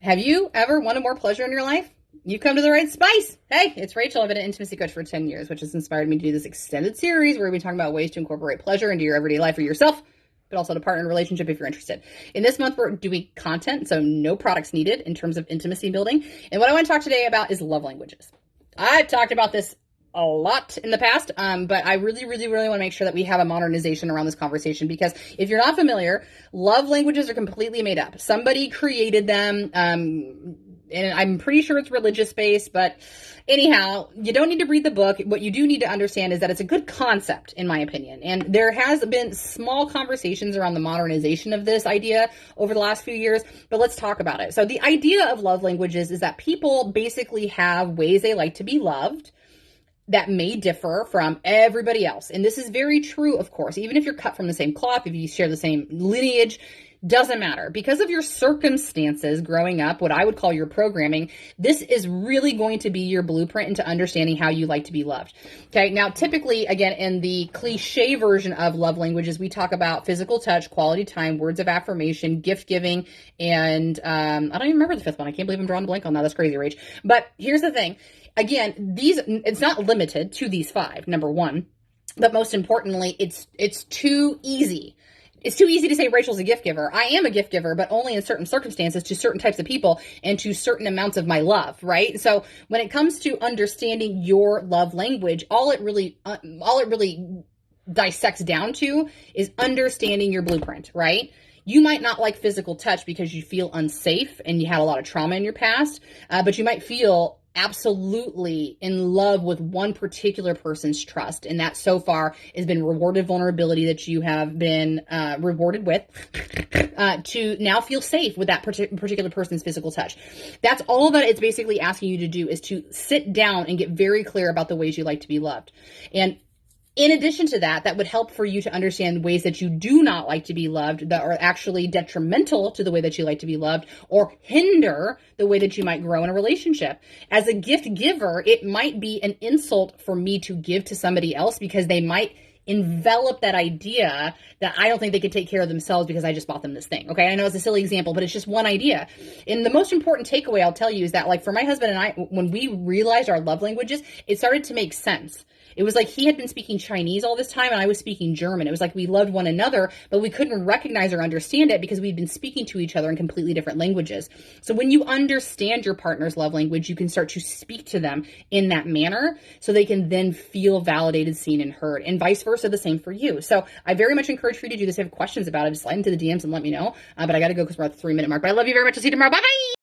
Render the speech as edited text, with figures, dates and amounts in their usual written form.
Have you ever wanted more pleasure in your life? You've come to the right spice. Hey, it's Rachel. I've been an intimacy coach for 10 years, which has inspired me to do this extended series where we're talking about ways to incorporate pleasure into your everyday life for yourself, but also to partner in a relationship if you're interested. In this month, we're doing content, so no products needed in terms of intimacy building. And what I want to talk today about is love languages. I've talked about this a lot in the past, but I really want to make sure that we have a modernization around this conversation, because if you're not familiar, love languages are completely made up. Somebody created them, and I'm pretty sure it's religious based, but anyhow, you don't need to read the book. What you do need to understand is that it's a good concept, in my opinion. And there has been small conversations around the modernization of this idea over the last few years, but let's talk about it. So the idea of love languages is that people basically have ways they like to be loved that may differ from everybody else. And this is very true, of course, even if you're cut from the same cloth, if you share the same lineage, doesn't matter. Because of your circumstances growing up, what I would call your programming, this is really going to be your blueprint into understanding how you like to be loved. Okay, now typically, again, in the cliche version of love languages, we talk about physical touch, quality time, words of affirmation, gift giving, and I don't even remember the fifth one. I can't believe I'm drawing a blank on that. That's crazy, Rach. But here's the thing. Again, it's not limited to these five, number one, but most importantly, it's too easy. It's too easy to say Rachel's a gift giver. I am a gift giver, but only in certain circumstances to certain types of people and to certain amounts of my love, right? So when it comes to understanding your love language, all it really dissects down to is understanding your blueprint, right? You might not like physical touch because you feel unsafe and you had a lot of trauma in your past, but you might feel absolutely in love with one particular person's trust. And that so far has been rewarded vulnerability that you have been rewarded with to now feel safe with that particular person's physical touch. That's all that it's basically asking you to do, is to sit down and get very clear about the ways you like to be loved. And in addition to that, that would help for you to understand ways that you do not like to be loved that are actually detrimental to the way that you like to be loved or hinder the way that you might grow in a relationship. As a gift giver, it might be an insult for me to give to somebody else because they might envelop that idea that I don't think they could take care of themselves because I just bought them this thing. Okay, I know it's a silly example, but it's just one idea. And the most important takeaway I'll tell you is that, like, for my husband and I, when we realized our love languages, it started to make sense. It was like he had been speaking Chinese all this time and I was speaking German. It was like we loved one another, but we couldn't recognize or understand it because we'd been speaking to each other in completely different languages. So when you understand your partner's love language, you can start to speak to them in that manner so they can then feel validated, seen, and heard, and vice versa, the same for you. So I very much encourage for you to do this. If you have questions about it, just slide into the DMs and let me know. But I got to go because we're at the 3-minute mark. But I love you very much. I'll see you tomorrow. Bye-bye.